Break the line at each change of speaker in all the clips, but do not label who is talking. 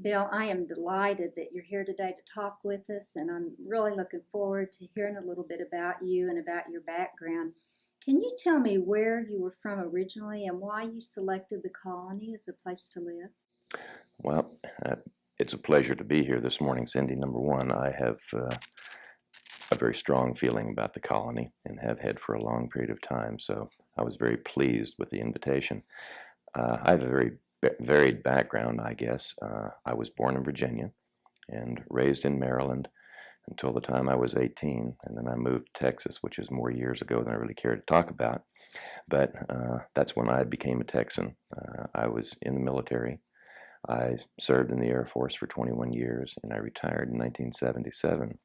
Bill, I am delighted that you're here today to talk with us, and I'm really looking forward to hearing a little bit about you and about your background. Can you tell me where you were from originally and why you selected the colony as a place to live?
Well, it's a pleasure to be here this morning, Cindy. Number one, I have a very strong feeling about the colony and have had for a long period of time. So I was very pleased with the invitation. I have a very varied background, I guess. I was born in Virginia and raised in Maryland until the time I was 18, and then I moved to Texas, which is more years ago than I really care to talk about. But that's when I became a Texan. I was in the military. I served in the Air Force for 21 years, and I retired in 1977,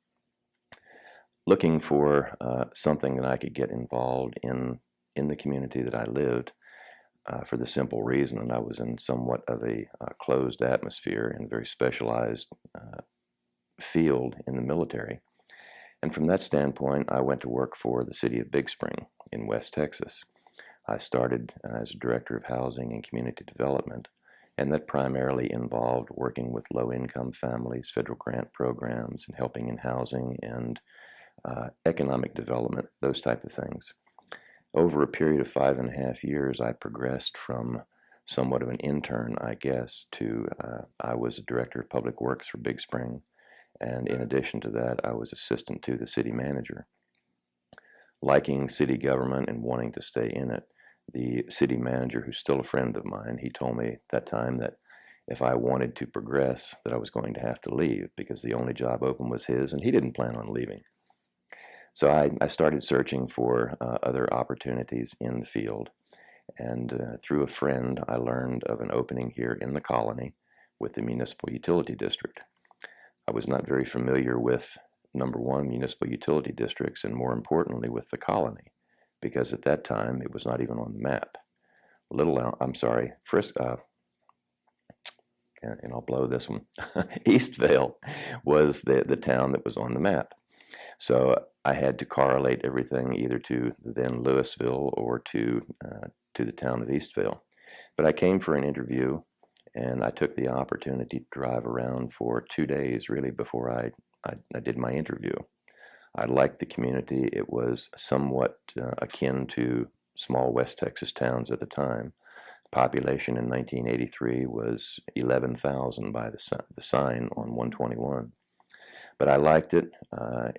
looking for something that I could get involved in the community that I lived, for the simple reason that I was in somewhat of a closed atmosphere in a very specialized field in the military. And from that standpoint, I went to work for the city of Big Spring in West Texas. I started as a director of housing and community development, and that primarily involved working with low-income families, federal grant programs, and helping in housing and economic development, those type of things. Over a period of 5.5 years, I progressed from somewhat of an intern, I guess, to I was a director of public works for Big Spring, and in addition to that, I was assistant to the city manager. Liking city government and wanting to stay in it, the city manager, who's still a friend of mine, he told me at that time that if I wanted to progress, that I was going to have to leave because the only job open was his, and he didn't plan on leaving. So I started searching for other opportunities in the field, and through a friend, I learned of an opening here in the colony with the municipal utility district. I was not very familiar with, number one, municipal utility districts, and more importantly, with the colony, because at that time it was not even on the map. I'm sorry, and I'll blow this one. Eastvale was the town that was on the map. So I had to correlate everything either to then Louisville or to the town of Eastvale. But I came for an interview, and I took the opportunity to drive around for 2 days really before I did my interview. I liked the community. It was somewhat akin to small West Texas towns at the time. Population in 1983 was 11,000 by the sign on 121. But I liked it,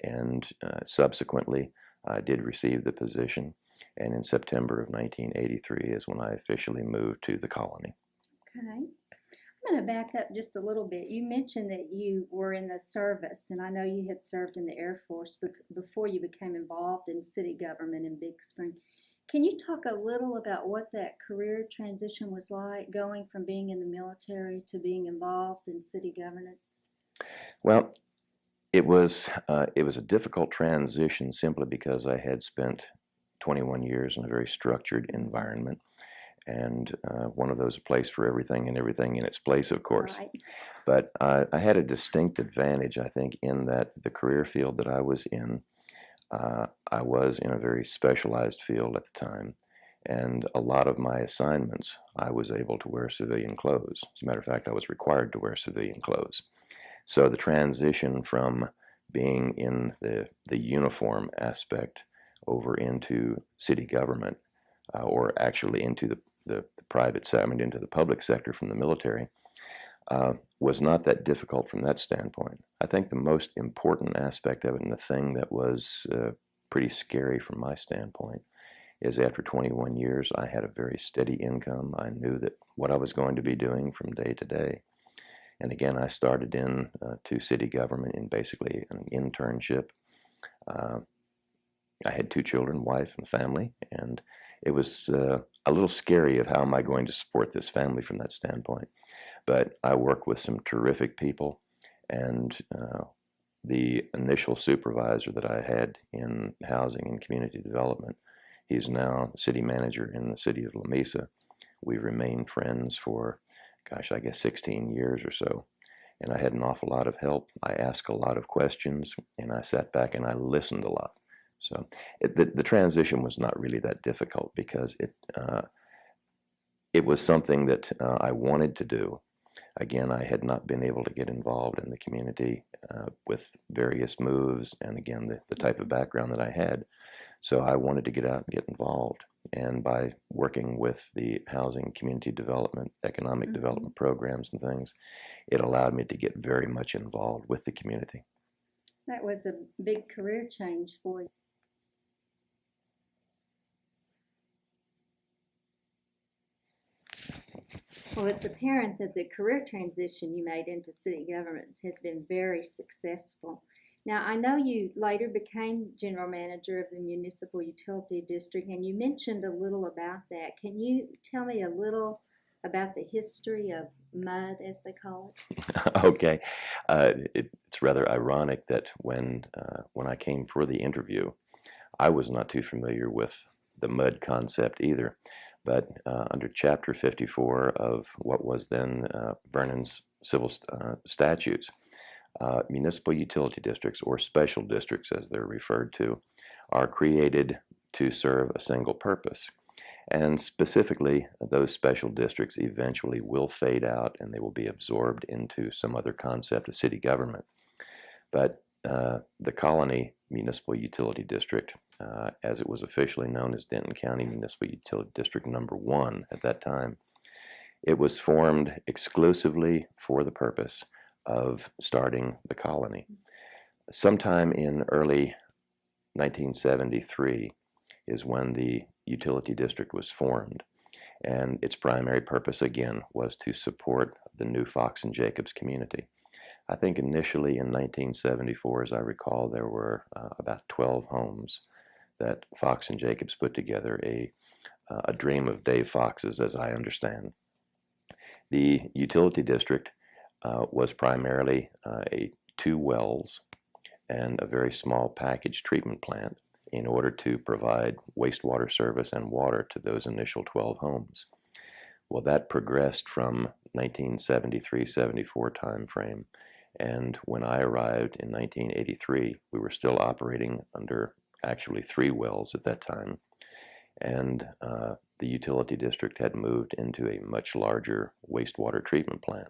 and subsequently I did receive the position. And in September of 1983 is when I officially moved to the colony.
Okay. I'm going to back up just a little bit. You mentioned that you were in the service, and I know you had served in the Air Force before you became involved in city government in Big Spring. Can you talk a little about what that career transition was like, going from being in the military to being involved in city governance?
Well, it was a difficult transition simply because I had spent 21 years in a very structured environment, and one of those, a place for everything and everything in its place, of course.
Right.
But I had a distinct advantage, I think, in that the career field that I was in a very specialized field at the time, and a lot of my assignments, I was able to wear civilian clothes. As a matter of fact, I was required to wear civilian clothes. So the transition from being in the uniform aspect over into city government, or actually into the private sector, I mean, into the public sector from the military, was not that difficult from that standpoint. I think the most important aspect of it, and the thing that was pretty scary from my standpoint, is after 21 years, I had a very steady income. I knew that what I was going to be doing from day to day. And again, I started in to city government in basically an internship. Uh, I had 2 children, wife, and family, and it was a little scary of how am I going to support this family from that standpoint. But I worked with some terrific people, and the initial supervisor that I had in housing and community development, he's now city manager in the city of La Mesa. We remained friends for, gosh, I guess 16 years or so. And I had an awful lot of help. I asked a lot of questions, and I sat back and I listened a lot. So the transition was not really that difficult because it was something that I wanted to do. Again, I had not been able to get involved in the community with various moves, and again, the type of background that I had. So I wanted to get out and get involved. And by working with the housing, community development, economic development programs and things, it allowed me to get very much involved with the community.
That was a big career change for you. Well, it's apparent that the career transition you made into city government has been very successful. Now, I know you later became general manager of the municipal utility district, and you mentioned a little about that. Can you tell me a little about the history of MUD, as they call it?
Okay, it's rather ironic that when I came for the interview, I was not too familiar with the MUD concept either. But under Chapter 54 of what was then Vernon's civil statutes, municipal utility districts, or special districts as they're referred to, are created to serve a single purpose. And specifically, those special districts eventually will fade out and they will be absorbed into some other concept of city government. But the Colony Municipal Utility District, as it was officially known as Denton County Municipal Utility District Number 1 at that time, it was formed exclusively for the purpose of starting the colony. Sometime in early 1973 is when the utility district was formed, and its primary purpose again was to support the new Fox and Jacobs community. I think initially in 1974, as I recall, there were about 12 homes that Fox and Jacobs put together, a dream of Dave Fox's, as I understand. The utility district was primarily 2 wells and a very small package treatment plant in order to provide wastewater service and water to those initial 12 homes. Well, that progressed from 1973-74 timeframe, and when I arrived in 1983, we were still operating under actually 3 wells at that time, and the utility district had moved into a much larger wastewater treatment plant.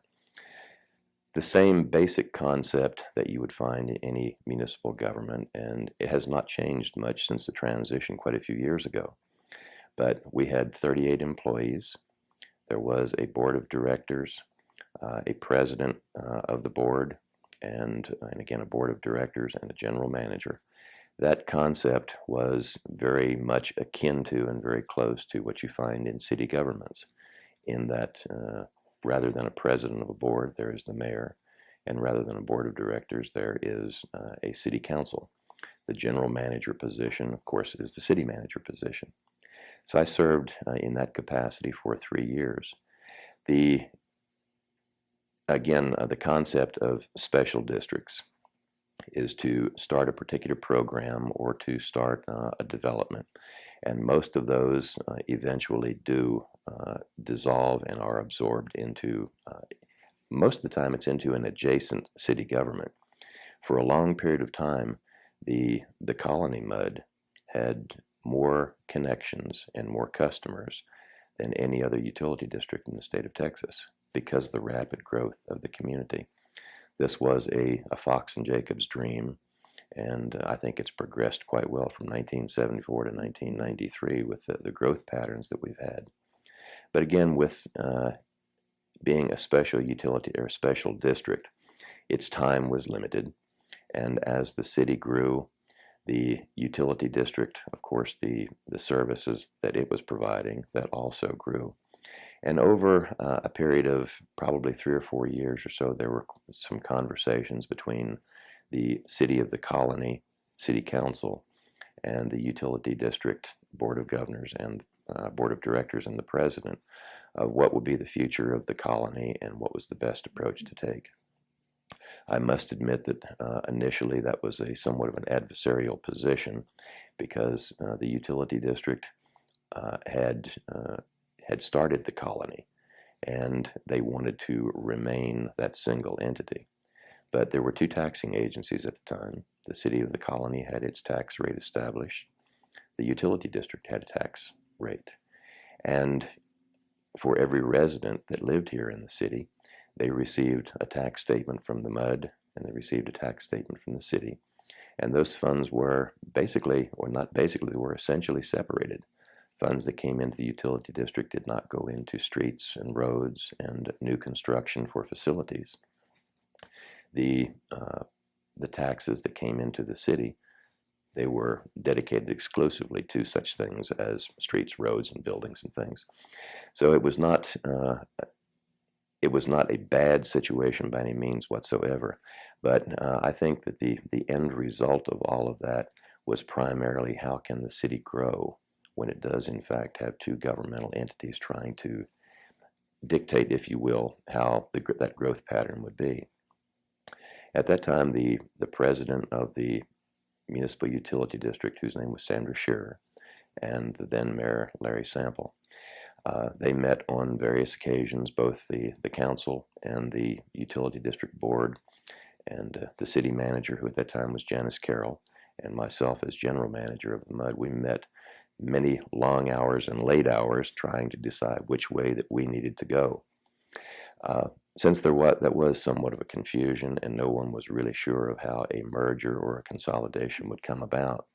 The same basic concept that you would find in any municipal government, and it has not changed much since the transition quite a few years ago. But we had 38 employees. There was a board of directors, a president of the board, and again a board of directors and a general manager. That concept was very much akin to and very close to what you find in city governments, in that rather than a president of a board, there is the mayor, and rather than a board of directors, there is a city council. The general manager position, of course, is the city manager position. So I served in that capacity for 3 years. The concept of special districts is to start a particular program or to start a development. And most of those eventually do dissolve and are absorbed into, most of the time it's into an adjacent city government. For a long period of time, the colony MUD had more connections and more customers than any other utility district in the state of Texas because of the rapid growth of the community. This was a Fox and Jacobs dream, and I think it's progressed quite well from 1974 to 1993 with the growth patterns that we've had. But again, with being a special utility or a special district, its time was limited, and as the city grew, the utility district, of course, the services that it was providing, that also grew. And over a period of probably 3 or 4 years or so, there were some conversations between the city of the colony, city council, and the utility district board of governors and board of directors and the president of what would be the future of the colony and what was the best approach to take. I must admit that initially that was a somewhat of an adversarial position because the utility district had started the colony and they wanted to remain that single entity. But there were 2 taxing agencies at the time. The city of the colony had its tax rate established. The utility district had a tax rate. And for every resident that lived here in the city, They received a tax statement from the MUD, and they received a tax statement from the city. And those funds were basically, or not basically, were essentially separated. Funds that came into the utility district did not go into streets and roads and new construction for facilities. The taxes that came into the city, they were dedicated exclusively to such things as streets, roads, and buildings and things. So it was not a bad situation by any means whatsoever. But I think that the end result of all of that was primarily how can the city grow when it does in fact have two governmental entities trying to dictate, if you will, how that growth pattern would be. At that time, the president of the municipal utility district, whose name was Sandra Shearer, and the then mayor, Larry Sample, they met on various occasions, both the council and the utility district board, and the city manager, who at that time was Janice Carroll, and myself as general manager of the MUD. We met many long hours and late hours trying to decide which way that we needed to go. Since that was somewhat of a confusion and no one was really sure of how a merger or a consolidation would come about,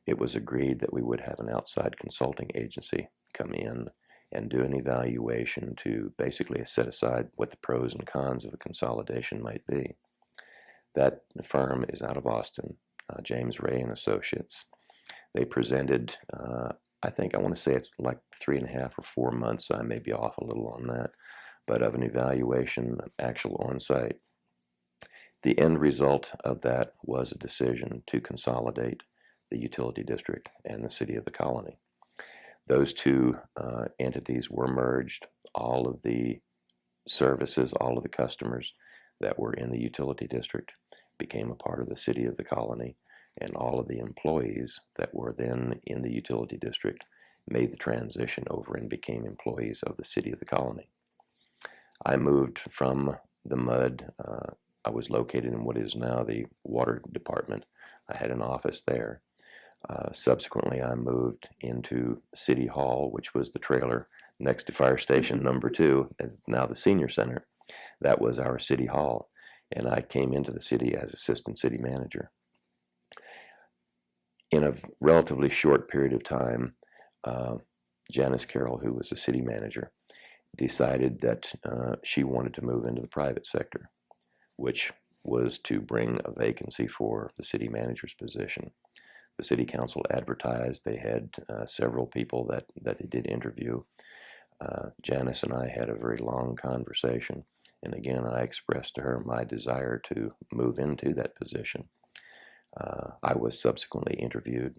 it was agreed that we would have an outside consulting agency come in and do an evaluation to basically set aside what the pros and cons of a consolidation might be. That firm is out of Austin, James Ray and Associates. They presented, I want to say it's like 3.5 or 4 months, I may be off a little on that, but of an evaluation, actual on-site. The end result of that was a decision to consolidate the utility district and the city of the colony. Those two entities were merged. All of the services, all of the customers that were in the utility district became a part of the city of the colony, and all of the employees that were then in the utility district made the transition over and became employees of the city of the colony. I moved from the MUD. I was located in what is now the water department. I had an office there. Subsequently, I moved into City Hall, which was the trailer next to Fire Station number 2. It's now the Senior Center. That was our City Hall, and I came into the city as Assistant City Manager. In a relatively short period of time, Janice Carroll, who was the city manager, decided that she wanted to move into the private sector, which was to bring a vacancy for the city manager's position. The city council advertised. They had several people that they did interview. Janice and I had a very long conversation, and again, I expressed to her my desire to move into that position. I was subsequently interviewed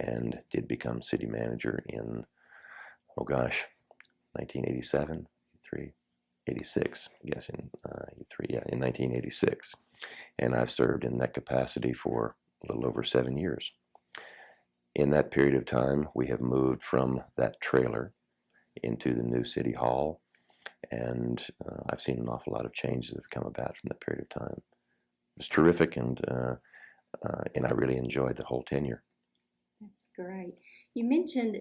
and did become city manager in, 1987, 86, I guess, in 1986. And I've served in that capacity for a little over 7 years. In that period of time, we have moved from that trailer into the new city hall, and I've seen an awful lot of changes that have come about from that period of time. It was terrific, and I really enjoyed the whole tenure.
That's great. You mentioned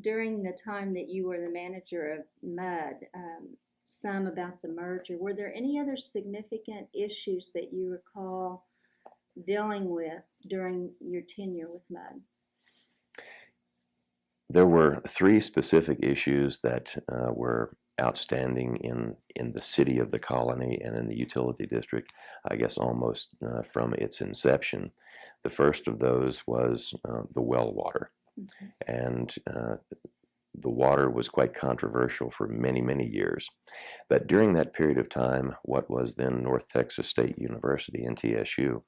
during the time that you were the manager of MUD, some about the merger. Were there any other significant issues that you recall dealing with during your tenure with MUD?
There were 3 specific issues that were outstanding in the city of the colony and in the utility district, I guess almost from its inception. The first of those was the well water. Mm-hmm. And the water was quite controversial for many, many years. But during that period of time, what was then North Texas State University, NTSU,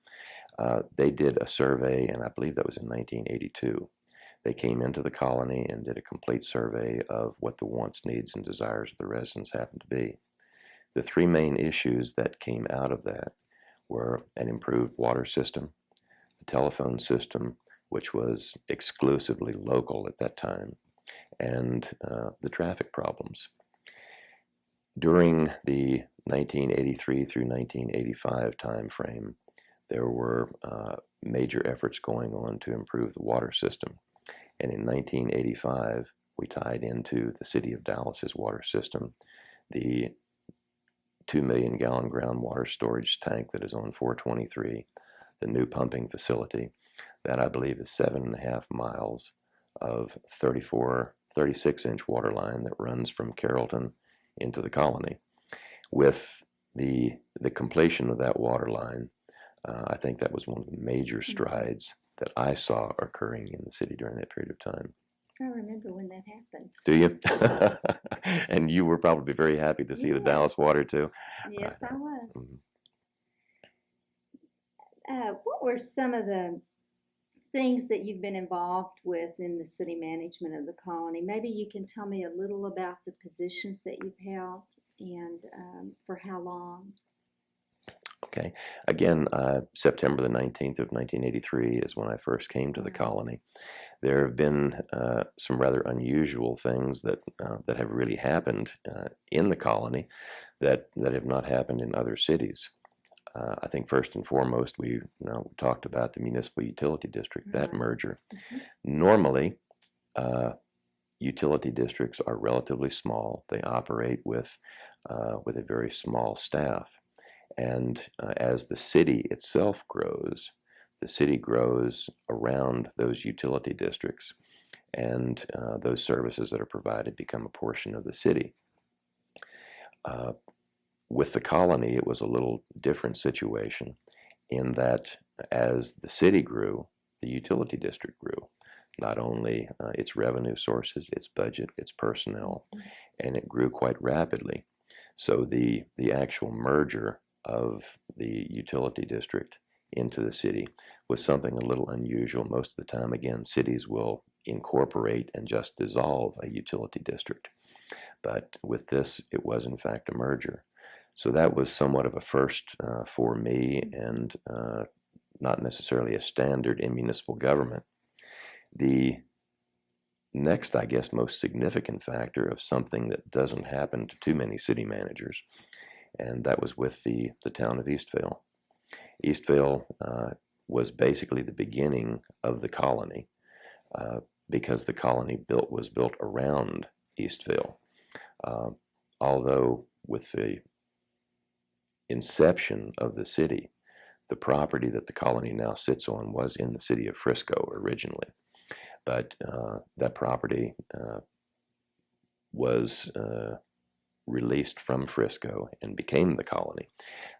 they did a survey, and I believe that was in 1982. They came into the colony and did a complete survey of what the wants, needs, and desires of the residents happened to be. The 3 main issues that came out of that were an improved water system, a telephone system, which was exclusively local at that time, and the traffic problems. During the 1983 through 1985 timeframe, there were major efforts going on to improve the water system. And in 1985, we tied into the city of Dallas's water system the 2 million-gallon groundwater storage tank that is on 423, the new pumping facility, that I believe is 7.5 miles of 36-inch water line that runs from Carrollton into the colony. With the completion of that water line, I think that was one of the major strides that I saw occurring in the city during that period of time.
I remember when that happened.
Do you? And you were probably very happy to see the Dallas water too.
Yes, I was.
Mhm.
What were some of the things that you've been involved with in the city management of the colony? Maybe you can tell me a little about the positions that you've held and for how long.
Okay. Again, September the 19th of 1983 is when I first came to the
Right.
colony. There have been some rather unusual things that have really happened in the colony that have not happened in other cities. I think first and foremost, we talked about the municipal utility district, that
Right.
merger.
Mhm.
Normally, utility districts are relatively small. They operate with a very small staff. And as the city itself grows, the city grows around those utility districts, and those services that are provided become a portion of the city. Uh, with the colony, it was a little different situation in that as the city grew, the utility district grew. Not only its revenue sources, its budget, its personnel, and it grew quite rapidly. So the actual merger of the utility district into the city was something a little unusual. Most of the time, again, cities will incorporate and just dissolve a utility district. But with this, it was in fact a merger. So that was somewhat of a first for me, and not necessarily a standard in municipal government. The next, I guess, most significant factor of something that doesn't happen to too many city managers, and that was with the town of Eastvale. Eastvale was basically the beginning of the colony because the colony was built around Eastvale. Uh, although with the inception of the city, the property that the colony now sits on was in the city of Frisco originally, but that property was released from Frisco and became the colony.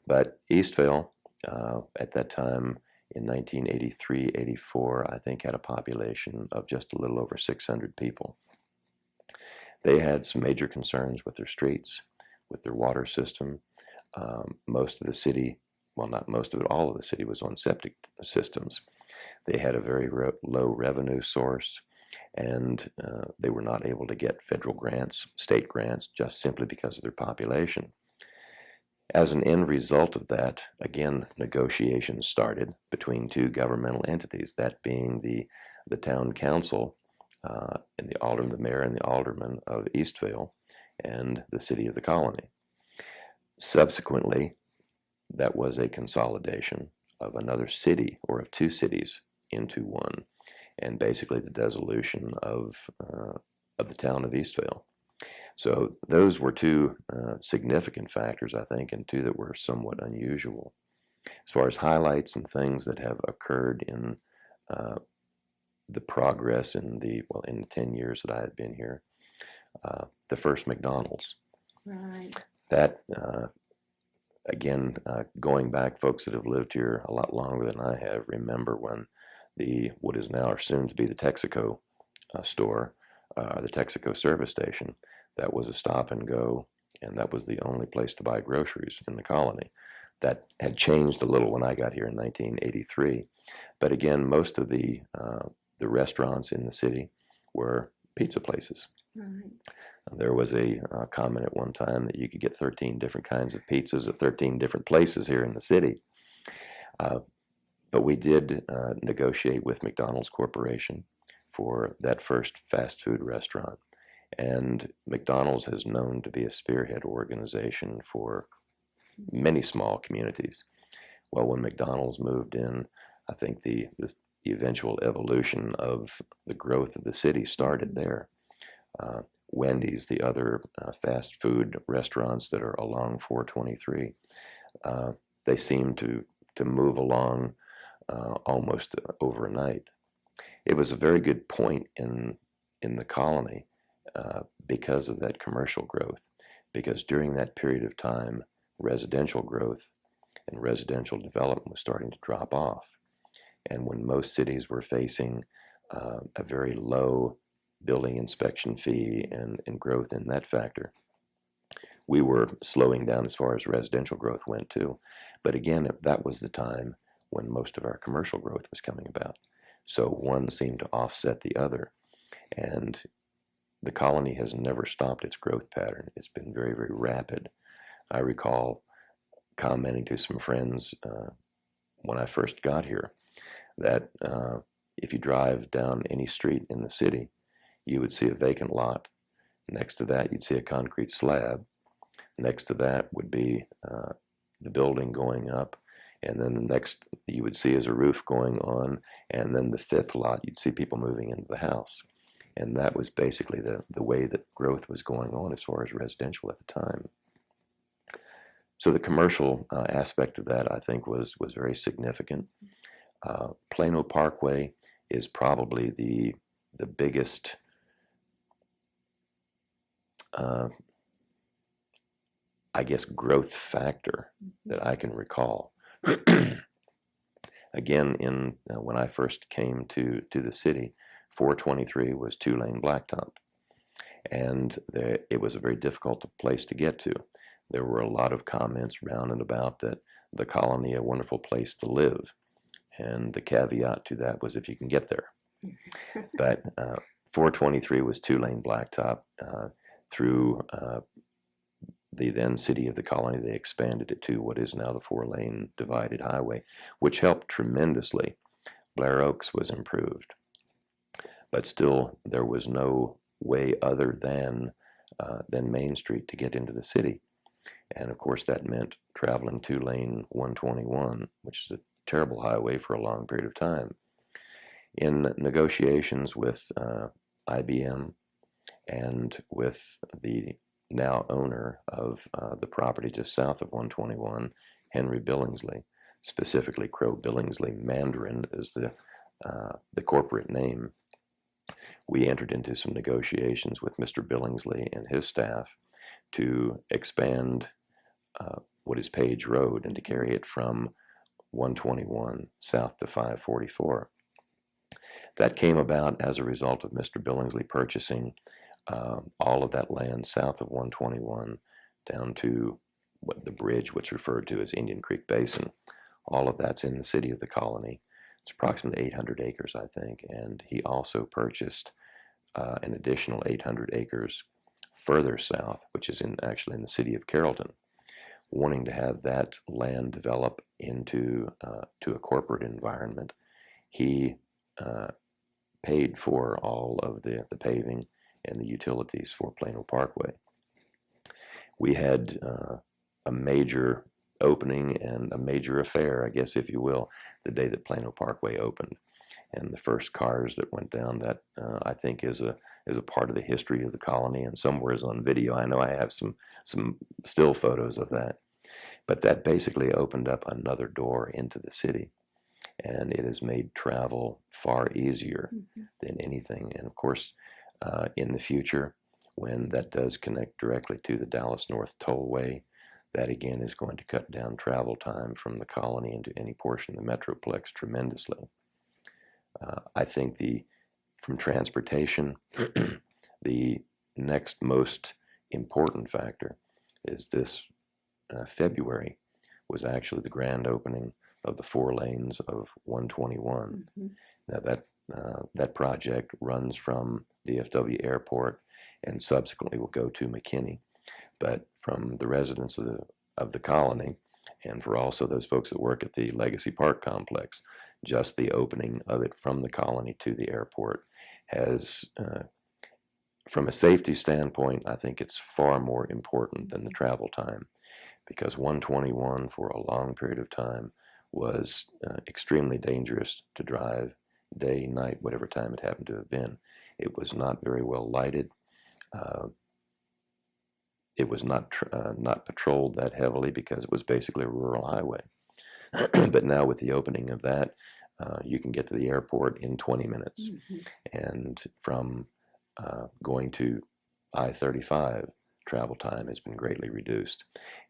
But Eastvale, at that time in 1983-84, I think had a population of just a little over 600 people. They had some major concerns with their streets, with their water system. Most of the city, well, not most of it, all of the city was on septic systems. They had a very low revenue source, and they were not able to get federal grants, state grants, just simply because of their population. As an end result of that, again, negotiations started between two governmental entities, that being the town council and the mayor and the alderman of Eastvale, and the city of the colony. Subsequently, that was a consolidation of another city or of two cities into one, and basically the dissolution of the town of Eastvale. So those were two significant factors, I think, and two that were somewhat unusual. As far as highlights and things that have occurred in the progress in the 10 years that I had been here, the first McDonald's.
Right.
That again, going back, folks that have lived here a lot longer than I have remember when what is now or soon to be the Texaco store, the Texaco service station, that was a stop and go, and that was the only place to buy groceries in the colony. That had changed a little when I got here in 1983, but again, most of the restaurants in the city were pizza places.
Right.
There was a comment at one time that you could get 13 different kinds of pizzas at 13 different places here in the city. But we did negotiate with McDonald's Corporation for that first fast food restaurant. And McDonald's has known to be a spearhead organization for many small communities. Well, when McDonald's moved in, I think the eventual evolution of the growth of the city started there. Wendy's, the other fast food restaurants that are along 423, they seem to move along almost overnight. It was a very good point in the colony because of that commercial growth, because during that period of time, residential growth and residential development was starting to drop off. And when most cities were facing a very low building inspection fee and growth in that factor, we were slowing down as far as residential growth went too. But again, that was the time when most of our commercial growth was coming about. So one seemed to offset the other. And the colony has never stopped its growth pattern. It's been very, very rapid. I recall commenting to some friends when I first got here that if you drive down any street in the city, you would see a vacant lot. Next to that, you'd see a concrete slab. Next to that would be the building going up. And then the next you would see is a roof going on. And then the fifth lot, you'd see people moving into the house. And that was basically the way that growth was going on as far as residential at the time. So the commercial aspect of that, I think, was very significant. Plano Parkway is probably the biggest I guess growth factor that I can recall. Again, when I first came to the city, 423 was 2-lane blacktop, and it was a very difficult place to get to. There were a lot of comments round and about that the colony a wonderful place to live, and the caveat to that was if you can get there. But 423 was 2-lane blacktop. Through the then city of the colony, they expanded it to what is now the 4-lane divided highway, which helped tremendously. Blair Oaks was improved, but still there was no way other than Main Street to get into the city. And of course that meant traveling 2-lane 121, which is a terrible highway for a long period of time. In negotiations with IBM and with the now owner of the property just south of 121, Henry Billingsley, specifically Crow Billingsley Mandarin is the corporate name. We entered into some negotiations with Mr. Billingsley and his staff to expand what is Page Road and to carry it from 121 south to 544. That came about as a result of Mr. Billingsley purchasing all of that land south of 121 down to the bridge, which is referred to as Indian Creek Basin. All of that's in the city of the colony. It's approximately 800 acres, I think, and he also purchased an additional 800 acres further south, which is actually in the city of Carrollton, wanting to have that land develop into to a corporate environment. He paid for all of the paving and the utilities for Plano Parkway. We had a major opening and a major affair, I guess, if you will, the day that Plano Parkway opened. And the first cars that went down, that I think is a part of the history of the colony, and somewhere is on video. I know I have some still photos of that. But that basically opened up another door into the city, and it has made travel far easier than anything. And of course, in the future, when that does connect directly to the Dallas North Tollway, that again is going to cut down travel time from the colony into any portion of the Metroplex tremendously. I think from transportation, the next most important factor is this February was actually the grand opening of the 4 lanes of 121. Now that project runs from DFW Airport and subsequently will go to McKinney. But from the residents of the colony, and for also those folks that work at the Legacy Park complex, just the opening of it from the colony to the airport has, from a safety standpoint, I think it's far more important than the travel time, because 121 for a long period of time was extremely dangerous to drive day, night, whatever time it happened to have been. It was not very well lighted. Uh, it was not patrolled that heavily because it was basically a rural highway. But now with the opening of that, you can get to the airport in 20 minutes.
Mm-hmm.
And from going to I-35, travel time has been greatly reduced.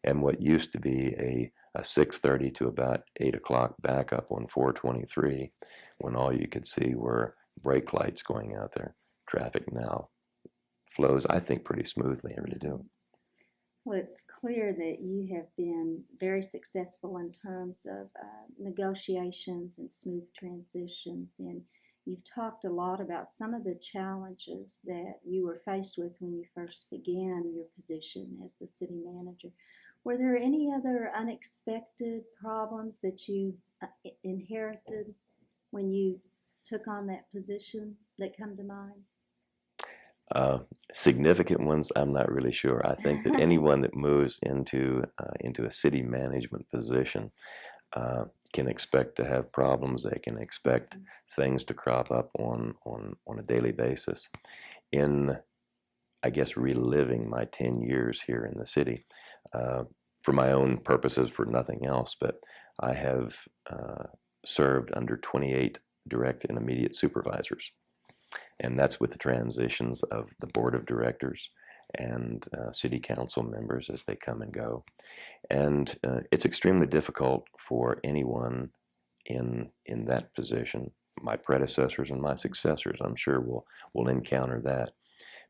And what used to be a 6:30 to about 8 o'clock backup on 423, when all you could see were brake lights going out there, traffic now flows, I think, pretty smoothly. I really do.
Well, it's clear that you have been very successful in terms of negotiations and smooth transitions. And you've talked a lot about some of the challenges that you were faced with when you first began your position as the city manager. Were there any other unexpected problems that you inherited when you took on that position that come to mind?
Uh, Significant ones, I'm not really sure. I think that anyone that moves into a city management position uh, can expect to have problems. They can expect things to crop up on a daily basis. In, I guess, reliving my 10 years here in the city, uh, for my own purposes, for nothing else, but I have served under 28 direct and immediate supervisors. And that's with the transitions of the board of directors and city council members as they come and go. And it's extremely difficult for anyone in that position. My predecessors and my successors, I'm sure, will encounter that,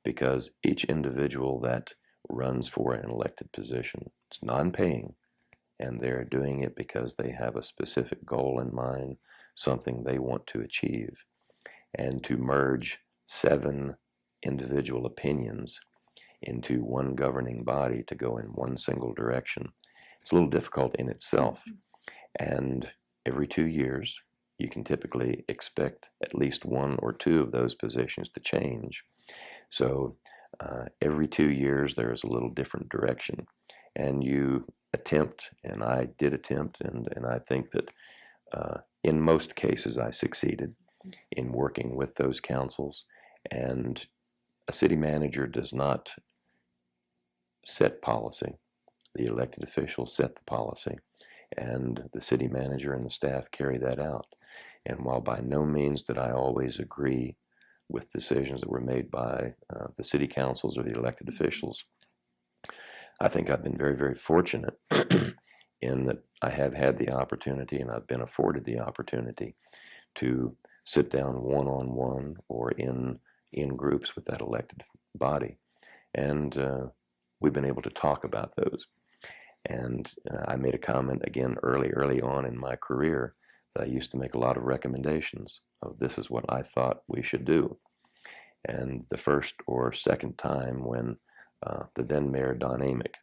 because each individual that runs for an elected position, it's non-paying, and they're doing it because they have a specific goal in mind, something they want to achieve. And to merge 7 individual opinions into one governing body to go in one single direction, it's a little difficult in itself. And every 2 years, you can typically expect at least 1 or 2 of those positions to change. So every 2 years, there is a little different direction. And you attempt, and I did attempt, and I think that in most cases I succeeded in working with those councils. And a city manager does not set policy. The elected officials set the policy, and the city manager and the staff carry that out. And while by no means did I always agree with decisions that were made by the city councils or the elected officials, I think I've been very, very fortunate in that I have had the opportunity, and I've been afforded the opportunity to sit down one-on-one or in groups with that elected body. And we've been able to talk about those. And I made a comment again early on in my career that I used to make a lot of recommendations of this is what I thought we should do. And the first or second time when the then mayor, Don Amick,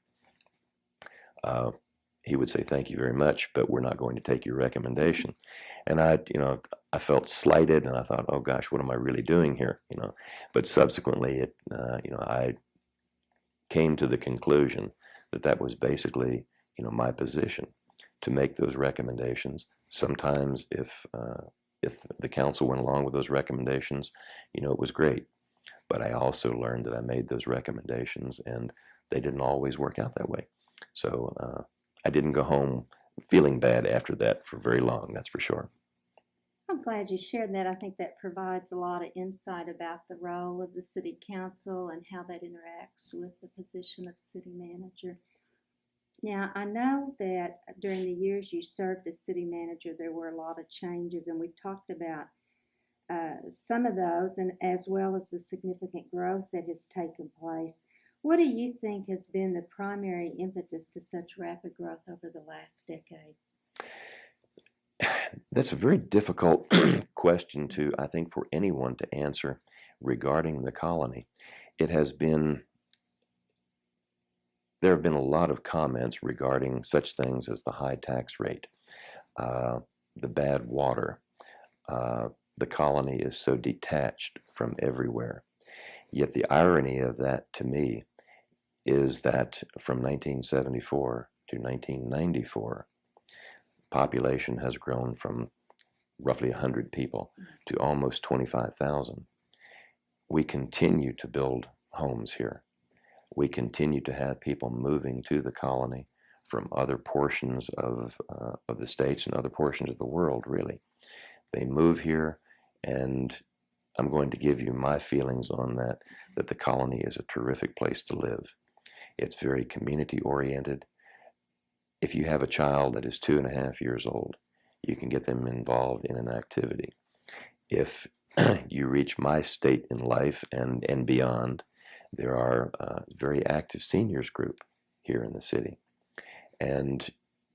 he would say, "Thank you very much, but we're not going to take your recommendation." And I felt slighted, and I thought, "Oh gosh, what am I really doing here?" But subsequently, I came to the conclusion that that was basically, my position to make those recommendations. Sometimes, if the council went along with those recommendations, it was great. But I also learned that I made those recommendations, and they didn't always work out that way. So I didn't go home feeling bad after that for very long, that's for sure.
I'm glad you shared that. I think that provides a lot of insight about the role of the city council and how that interacts with the position of city manager. Now, I know that during the years you served as city manager, there were a lot of changes, and we've talked about some of those, and as well as the significant growth that has taken place. What do you think has been the primary impetus to such rapid growth over the last decade?
That's a very difficult question to, I think, for anyone to answer regarding the colony. It has been, there have been a lot of comments regarding such things as the high tax rate, uh, the bad water. The colony is so detached from everywhere. Yet the irony of that to me is that from 1974 to 1994, population has grown from roughly 100 people to almost 25,000. We continue to build homes here. We continue to have people moving to the colony from other portions of the States and other portions of the world, really. They move here, and I'm going to give you my feelings on that the colony is a terrific place to live. It's very community oriented. If you have a child that is 2.5 years old, you can get them involved in an activity. If you reach my state in life and beyond, there are a very active seniors group here in the city. And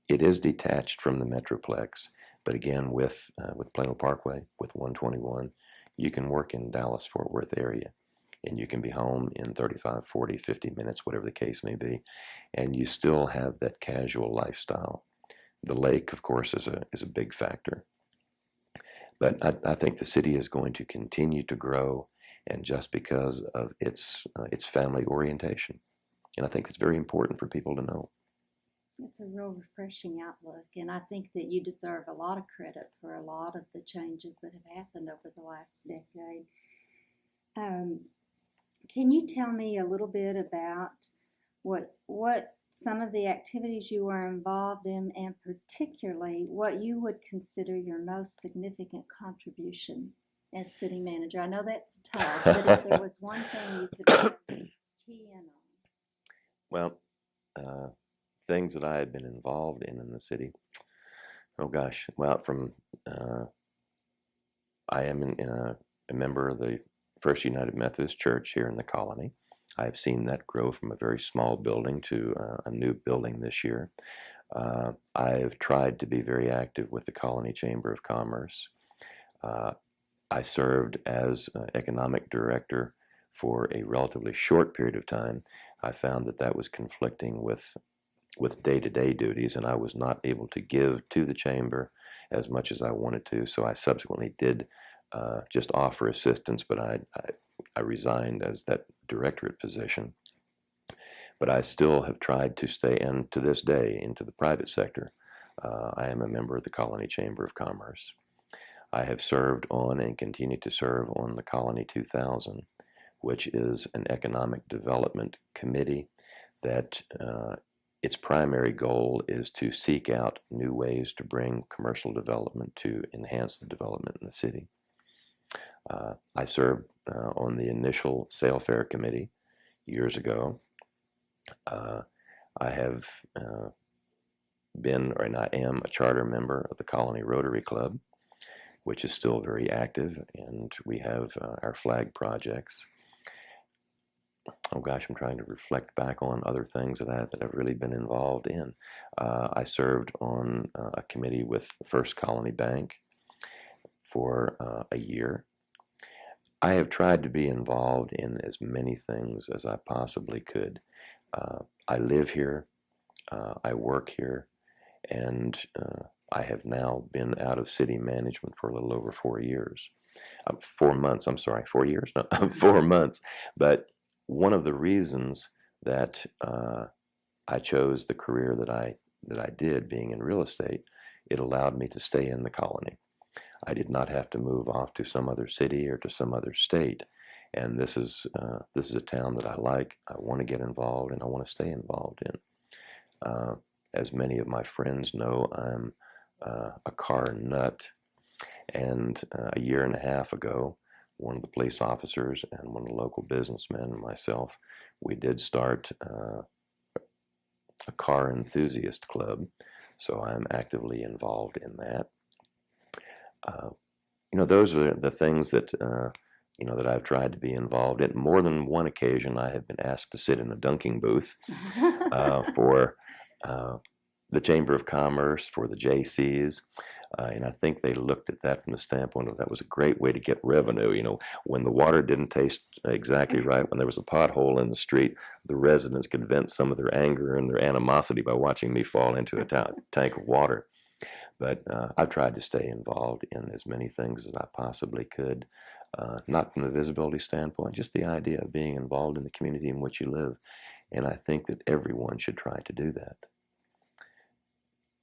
it is detached from the Metroplex, but again, with Plano Parkway, with 121, you can work in Dallas-Fort Worth area, and you can be home in 35, 40, 50 minutes, whatever the case may be, and you still have that casual lifestyle. The lake, of course, is a big factor. But I think the city is going to continue to grow, and just because of its family orientation. And I think it's very important for people to know.
It's a real refreshing outlook, and I think that you deserve a lot of credit for a lot of the changes that have happened over the last decade. Um, can you tell me a little bit about what some of the activities you were involved in, and particularly what you would consider your most significant contribution as city manager? I know that's tough, but if there was one thing you could key in on.
Well, things that I had been involved in the city. Oh gosh, well, from I am a member of the First United Methodist Church here in the colony. I've seen that grow from a very small building to a new building this year. I've tried to be very active with the Colony Chamber of Commerce. I served as economic director for a relatively short period of time. I found that was conflicting with day-to-day duties, and I was not able to give to the chamber as much as I wanted to. So I subsequently did just offer assistance, but I resigned as that directorate position. But I still have tried to stay, and to this day, into the private sector. I am a member of the Colony Chamber of Commerce. I have served on and continue to serve on the Colony 2000, which is an economic development committee that its primary goal is to seek out new ways to bring commercial development to enhance the development in the city. I served on the initial sale fair committee years ago. I have been, and I am, a charter member of the Colony Rotary Club, which is still very active, and we have our flag projects. Oh gosh, I'm trying to reflect back on other things that I've really been involved in. I served on a committee with First Colony Bank for a year. I have tried to be involved in as many things as I possibly could. I live here, I work here, and I have now been out of city management for a little over 4 years. 4 months, I'm sorry, 4 years? No, 4 months. But one of the reasons that I chose the career that I did, being in real estate, it allowed me to stay in the colony. I did not have to move off to some other city or to some other state. And this is a town that I like. I want to get involved, and I want to stay involved in. As many of my friends know, I'm a car nut. And a year and a half ago, one of the police officers and one of the local businessmen and myself, we did start a car enthusiast club. So I'm actively involved in that. Those are the things that that I've tried to be involved in. More than one occasion, I have been asked to sit in a dunking booth for the Chamber of Commerce, for the JCs. And I think they looked at that from the standpoint of that was a great way to get revenue. When the water didn't taste exactly right, when there was a pothole in the street, the residents could vent some of their anger and their animosity by watching me fall into a tank of water. But I've tried to stay involved in as many things as I possibly could, not from the visibility standpoint, just the idea of being involved in the community in which you live. And I think that everyone should try to do that.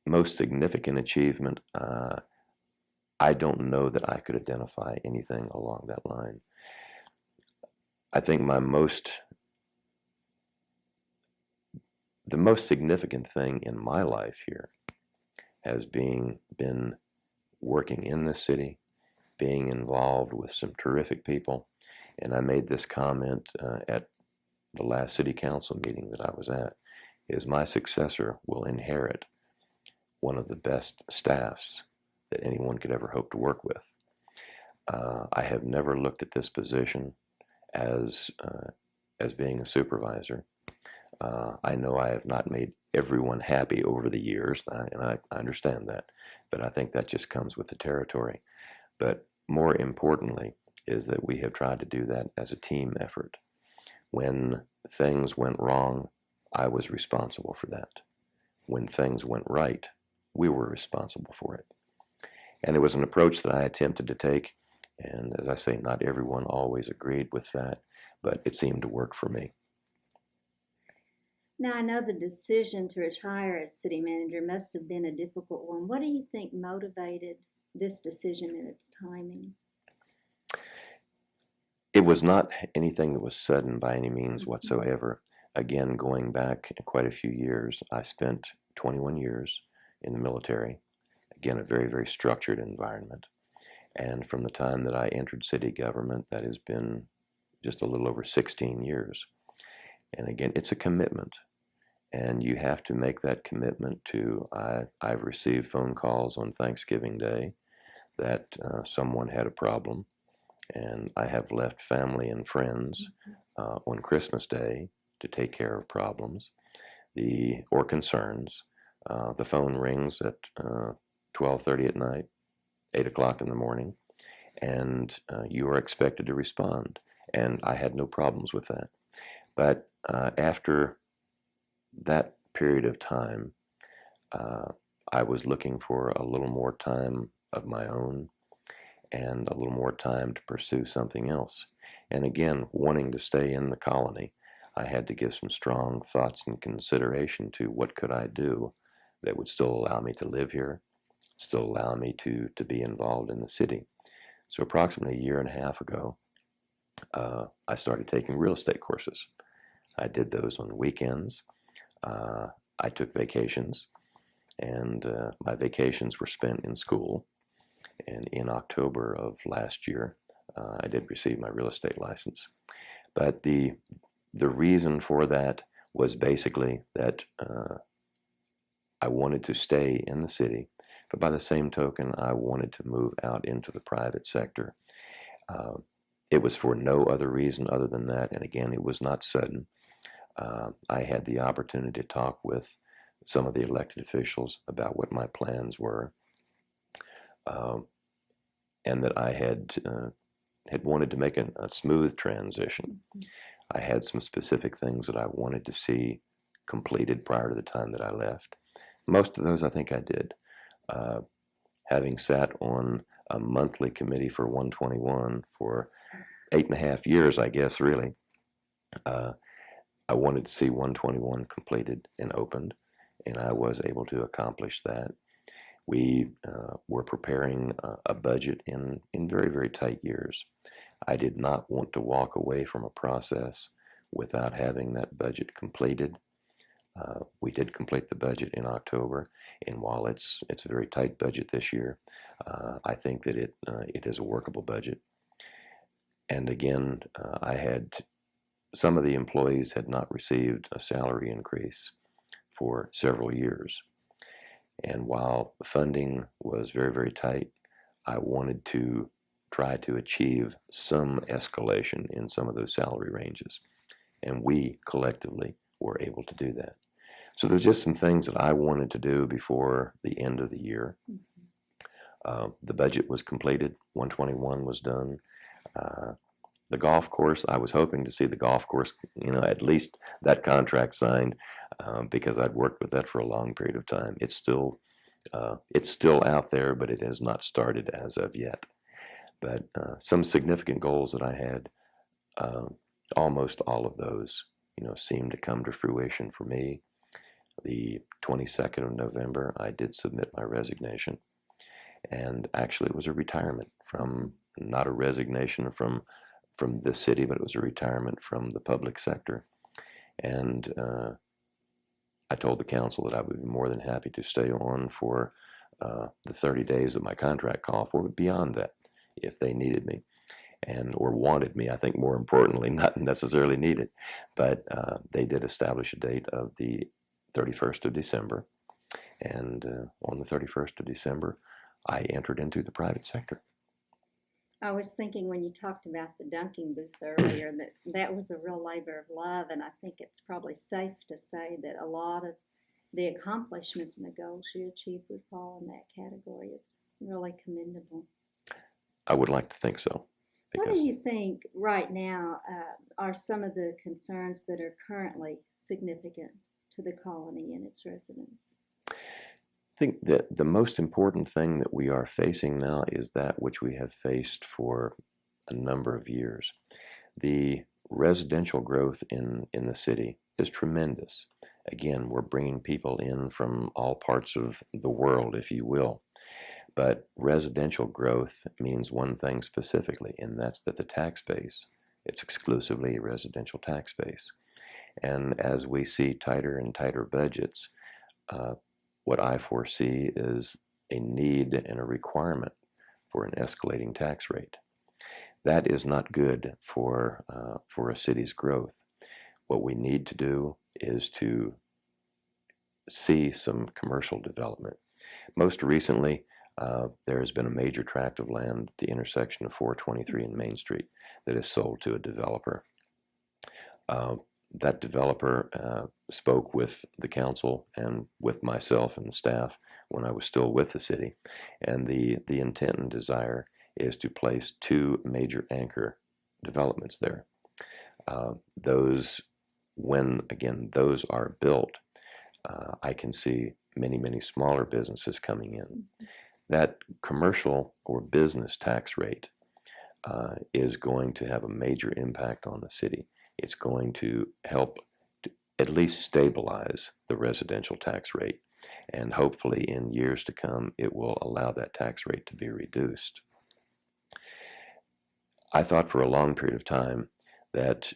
Most significant achievement, I don't know that I could identify anything along that line. I think the most significant thing in my life here has been working in the city, being involved with some terrific people. And I made this comment at the last city council meeting that I was at, is my successor will inherit one of the best staffs that anyone could ever hope to work with. I have never looked at this position as being a supervisor. I know I have not made everyone happy over the years, and I understand that, but I think that just comes with the territory. But more importantly is that we have tried to do that as a team effort. When things went wrong, I was responsible for that. When things went right, we were responsible for it. And it was an approach that I attempted to take, and as I say, not everyone always agreed with that, but it seemed to work for me.
Now, I know the decision to retire as city manager must have been a difficult one. What do you think motivated this decision and its timing?
It was not anything that was sudden by any means
Mm-hmm.
whatsoever. Again, going back quite a few years, I spent 21 years in the military. Again, a very, very structured environment. And from the time that I entered city government, that has been just a little over 16 years. And again, it's a commitment. And you have to make that commitment to, I've received phone calls on Thanksgiving Day that someone had a problem, and I have left family and friends on Christmas Day to take care of problems or concerns. The phone rings at 12:30 at night, 8 o'clock in the morning, and you are expected to respond. And I had no problems with that. But after that period of time, I was looking for a little more time of my own and a little more time to pursue something else. And again, wanting to stay in the colony, I had to give some strong thoughts and consideration to what could I do that would still allow me to live here, still allow me to be involved in the city. So approximately a year and a half ago, I started taking real estate courses. I did those on weekends. I took vacations, and my vacations were spent in school. And in October of last year, I did receive my real estate license. But the reason for that was basically that I wanted to stay in the city, but by the same token, I wanted to move out into the private sector. Uh, it was for no other reason other than that, and again, it was not sudden. I had the opportunity to talk with some of the elected officials about what my plans were, and that I had wanted to make a smooth transition. I had some specific things that I wanted to see completed prior to the time that I left. Most of those I think I did. Having sat on a monthly committee for 121 for 8.5 years, I guess, really, I wanted to see 121 completed and opened, and I was able to accomplish that. We were preparing a budget in very, very tight years. I did not want to walk away from a process without having that budget completed. We did complete the budget in October, and while it's a very tight budget this year, I think that it is a workable budget. And again, I had some of the employees had not received a salary increase for several years. And while the funding was very, very tight, I wanted to try to achieve some escalation in some of those salary ranges. And we collectively were able to do that. So there's just some things that I wanted to do before the end of the year. The budget was completed, 121 was done. The golf course, I was hoping to see the golf course, at least that contract signed, because I'd worked with that for a long period of time. It's still out there, but it has not started as of yet. But some significant goals that I had, almost all of those, seemed to come to fruition for me. The 22nd of November, I did submit my resignation, and actually it was a retirement from, not a resignation from from this city, but it was a retirement from the public sector. And I told the council that I would be more than happy to stay on for the 30 days that my contract called for, but beyond that, if they needed me or wanted me. I think more importantly, not necessarily needed, but they did establish a date of the 31st of December. And on the 31st of December, I entered into the private sector.
I was thinking when you talked about the dunking booth earlier that that was a real labor of love, and I think it's probably safe to say that a lot of the accomplishments and the goals you achieved would fall in that category. It's really commendable.
I would like to think so.
What do you think right now are some of the concerns that are currently significant to the colony and its residents?
I think that the most important thing that we are facing now is that which we have faced for a number of years. The residential growth in the city is tremendous. Again, we're bringing people in from all parts of the world, if you will. But residential growth means one thing specifically, and that's that the tax base, it's exclusively a residential tax base. And as we see tighter and tighter budgets, what I foresee is a need and a requirement for an escalating tax rate. That is not good for a city's growth. What we need to do is to see some commercial development. Most recently, there has been a major tract of land at the intersection of 423 and Main Street that is sold to a developer. That developer spoke with the council and with myself and the staff when I was still with the city, and the intent and desire is to place two major anchor developments there. Those, when again those are built, I can see many smaller businesses coming in. That commercial or business tax rate is going to have a major impact on the city. It's going to help to at least stabilize the residential tax rate, and hopefully in years to come it will allow that tax rate to be reduced. I thought for a long period of time that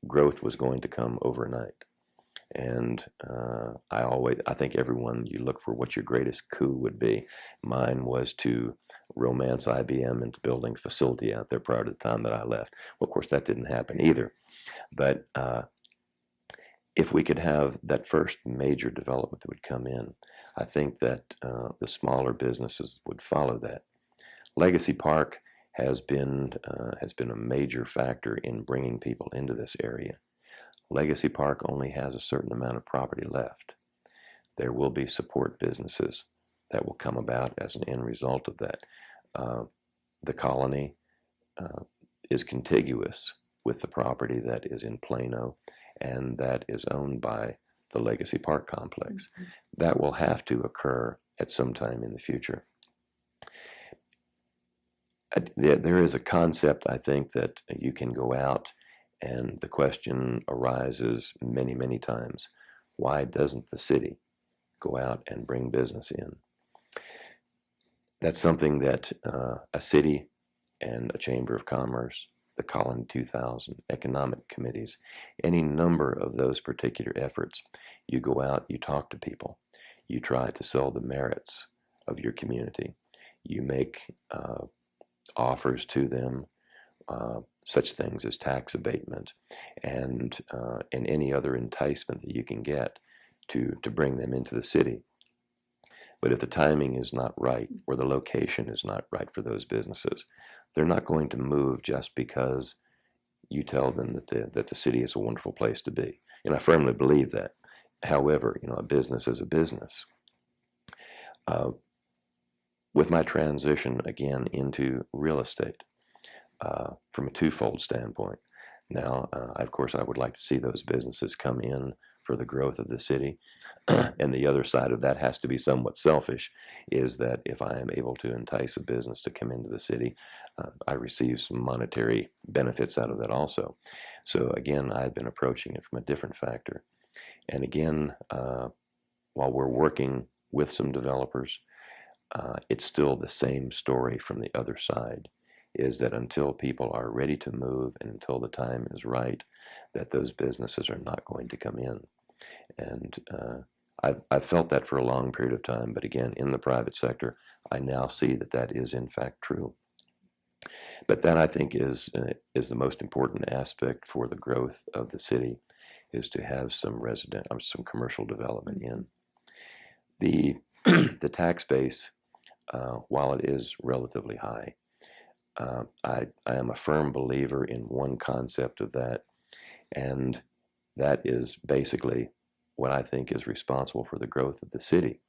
growth was going to come overnight. And I think everyone, you look for what your greatest coup would be. Mine was to romance IBM into building a facility out there prior to the time that I left. Well, of course, that didn't happen either. But if we could have that first major development that would come in, I think that the smaller businesses would follow that. Legacy Park has been a major factor in bringing people into this area. Legacy Park only has a certain amount of property left. There will be support businesses that will come about as an end result of that. The colony is contiguous with the property that is in Plano and that is owned by the Legacy Park complex. Mm-hmm. That will have to occur at some time in the future. There is a concept, I think, that you can go out and the question arises many times, why doesn't the city go out and bring business in? That's something that a city and a chamber of commerce, the Colony 2000, economic committees, any number of those particular efforts, you go out, you talk to people, you try to sell the merits of your community, you make offers to them, such things as tax abatement and any other enticement that you can get to bring them into the city. But if the timing is not right or the location is not right for those businesses, they're not going to move just because you tell them that the city is a wonderful place to be. And I firmly believe that. However, a business is a business. With my transition again into real estate, from a twofold standpoint. Now, of course, I would like to see those businesses come in for the growth of the city. And the other side of that has to be somewhat selfish, is that if I am able to entice a business to come into the city, I receive some monetary benefits out of that also. So again, I've been approaching it from a different factor. And again, while we're working with some developers, it's still the same story from the other side. is that until people are ready to move and until the time is right, that those businesses are not going to come in. And I've felt that for a long period of time, but again, in the private sector, I now see that that is in fact true. But that, I think, is the most important aspect for the growth of the city, is to have some some commercial development in the the tax base. While it is relatively high, I am a firm believer in one concept of that, and that is basically what I think is responsible for the growth of the city.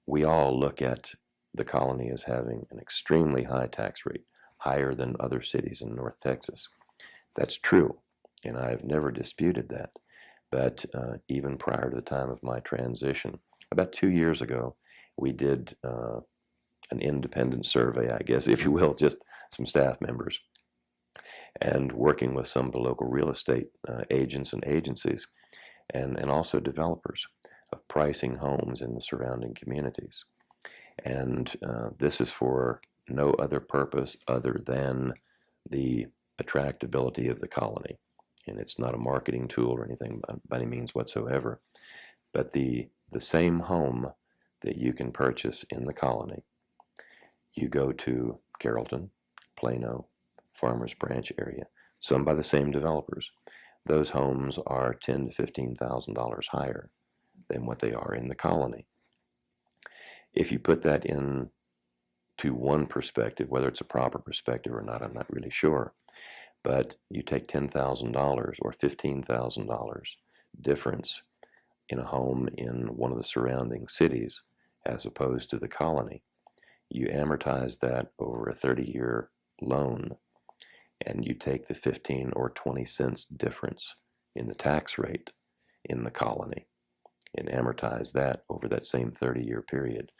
We all look at the colony as having an extremely high tax rate, higher than other cities in North Texas. That's true, and I've never disputed that. But even prior to the time of my transition, about 2 years ago, we did an independent survey, I guess, if you will, just some staff members, and working with some of the local real estate agents and agencies, and also developers of pricing homes in the surrounding communities. And this is for no other purpose other than the attractability of the colony. And it's not a marketing tool or anything by any means whatsoever. But the same home that you can purchase in the colony, you go to Carrollton, Plano, Farmers Branch area, some by the same developers. Those homes are $10,000 to $15,000 higher than what they are in the colony. If you put that in to one perspective, whether it's a proper perspective or not, I'm not really sure. But you take $10,000 or $15,000 difference in a home in one of the surrounding cities as opposed to the colony. You amortize that over a 30-year loan, and you take the 15 or 20 cents difference in the tax rate in the colony and amortize that over that same 30-year period.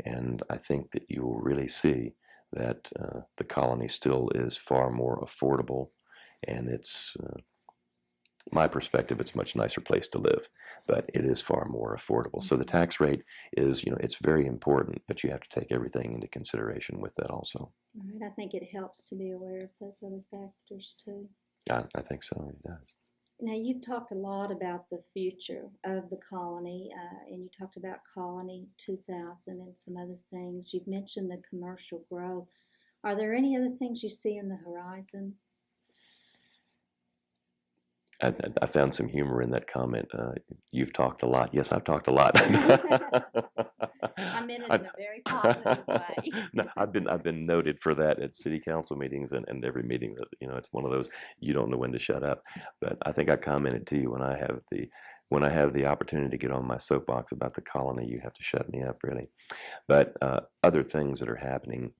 And I think that you will really see that the colony still is far more affordable, and it's my perspective, it's a much nicer place to live, but it is far more affordable. So the tax rate is, it's very important, but you have to take everything into consideration with that also.
Right. I think it helps to be aware of those other factors too.
I think so, it does.
Now, you've talked a lot about the future of the colony, and you talked about Colony 2000 and some other things. You've mentioned the commercial growth. Are there any other things you see in the horizon?
I found some humor in that comment. You've talked a lot. Yes, I've talked a lot.
I meant it in a very positive way.
No, I've been noted for that at city council meetings and every meeting that it's one of those you don't know when to shut up. But I think I commented to you when I have the opportunity to get on my soapbox about the colony, you have to shut me up, really. But other things that are happening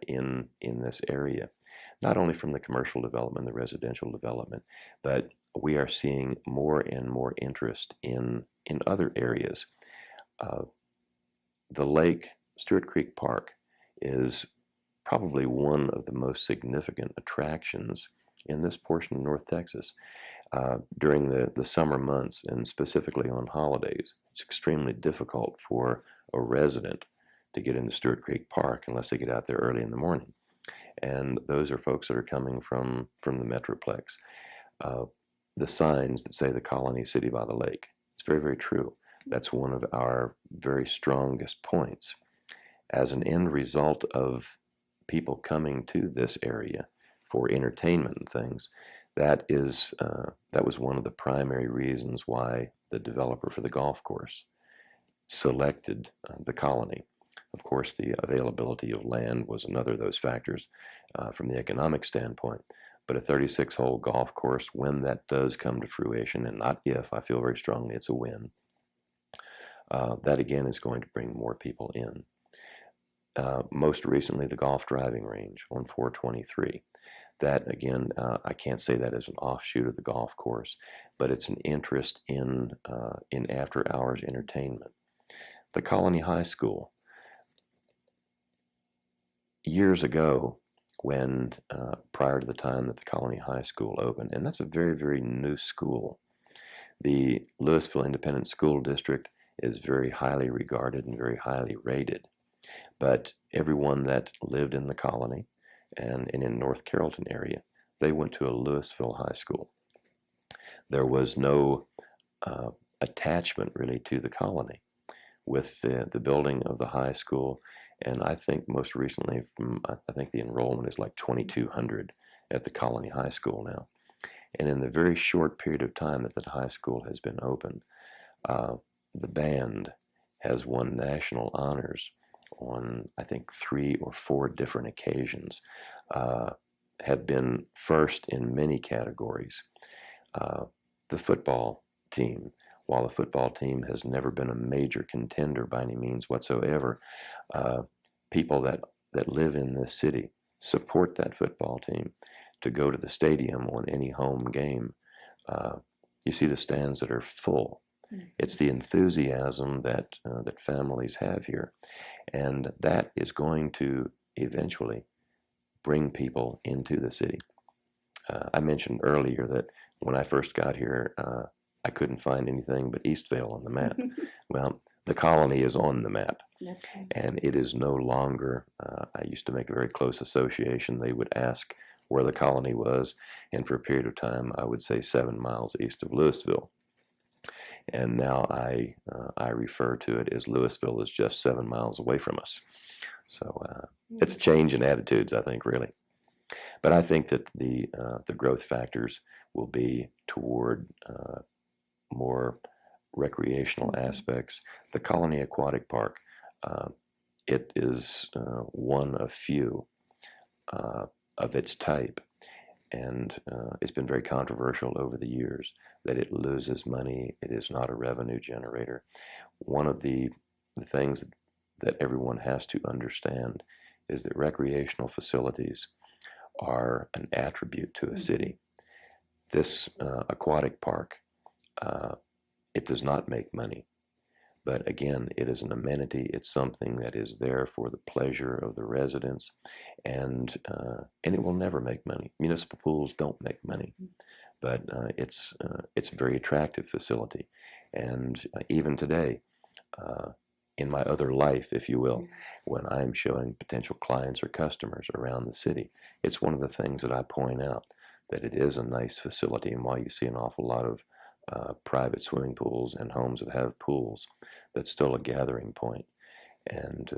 in this area, not only from the commercial development, the residential development, but we are seeing more and more interest in other areas. The lake, Stewart Creek Park, is probably one of the most significant attractions in this portion of North Texas. During the summer months, and specifically on holidays, it's extremely difficult for a resident to get into Stewart Creek Park unless they get out there early in the morning. And those are folks that are coming from the Metroplex. The signs that say the Colony City by the Lake, it's very, very true. That's one of our very strongest points. As an end result of people coming to this area for entertainment and things, that was one of the primary reasons why the developer for the golf course selected the Colony. Of course, the availability of land was another of those factors from the economic standpoint. But a 36-hole golf course, when that does come to fruition, and not if, I feel very strongly it's a when, that again is going to bring more people in. Most recently, the golf driving range on 423. That again, I can't say that as an offshoot of the golf course, but it's an interest in after-hours entertainment. The Colony High School. Years ago, when prior to the time that the Colony High School opened, and that's a very, very new school. The Louisville Independent School District is very highly regarded and very highly rated, but everyone that lived in the colony and in North Carrollton area, they went to a Louisville high school. There was no attachment really to the colony with the building of the high school. And I think most recently, I think the enrollment is like 2,200 at the Colony High School now. And in the very short period of time that the high school has been open, the band has won national honors on, I think, 3 or 4 different occasions, have been first in many categories. The football team, while the football team has never been a major contender by any means whatsoever, people that live in this city support that football team to go to the stadium on any home game. You see the stands that are full. It's the enthusiasm that families have here, and that is going to eventually bring people into the city. I mentioned earlier that when I first got here, I couldn't find anything but Eastvale on the map. Well, the colony is on the map, and it is no longer. I used to make a very close association. They would ask where the colony was, and for a period of time, I would say 7 miles east of Louisville. And now I refer to it as Louisville is just 7 miles away from us. So it's a change in attitudes, I think, really. But I think that the growth factors will be toward more recreational aspects. The Colony Aquatic Park, it is one of few of its type, and it's been very controversial over the years that it loses money. It is not a revenue generator. One of the things that everyone has to understand is that recreational facilities are an attribute to a city. This aquatic park, it does not make money. But again, it is an amenity. It's something that is there for the pleasure of the residents, and it will never make money. Municipal pools don't make money, but it's a very attractive facility. And even today, in my other life, if you will, when I'm showing potential clients or customers around the city, it's one of the things that I point out, that it is a nice facility. And while you see an awful lot of private swimming pools and homes that have pools, that's still a gathering point. And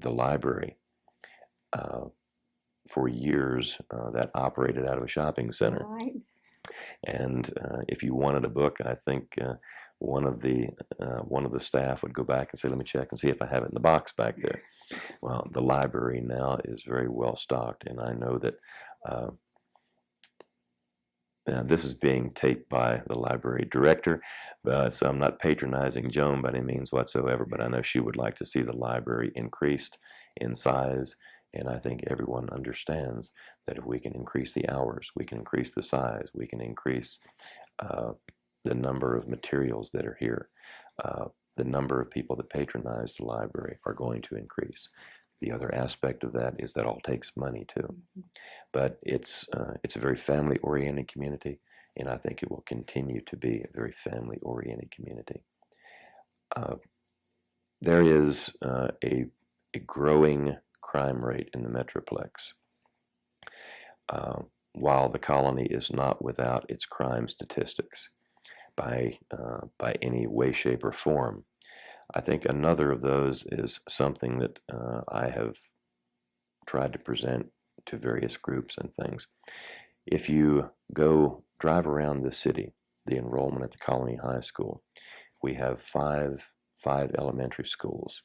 the library, for years, that operated out of a shopping center.
Right.
And if you wanted a book, I think one of the staff would go back and say, "Let me check and see if I have it in the box back there." Well, the library now is very well stocked, and I know that this is being taped by the library director, so I'm not patronizing Joan by any means whatsoever, but I know she would like to see the library increased in size, and I think everyone understands that if we can increase the hours, we can increase the size, we can increase the number of materials that are here, the number of people that patronize the library are going to increase. The other aspect of that is that all takes money too. But it's a very family-oriented community, and I think it will continue to be a very family-oriented community. There is a growing crime rate in the Metroplex. While the colony is not without its crime statistics by any way, shape, or form, I think another of those is something that I have tried to present to various groups and things. If you go drive around the city, the enrollment at the Colony High School, we have five elementary schools.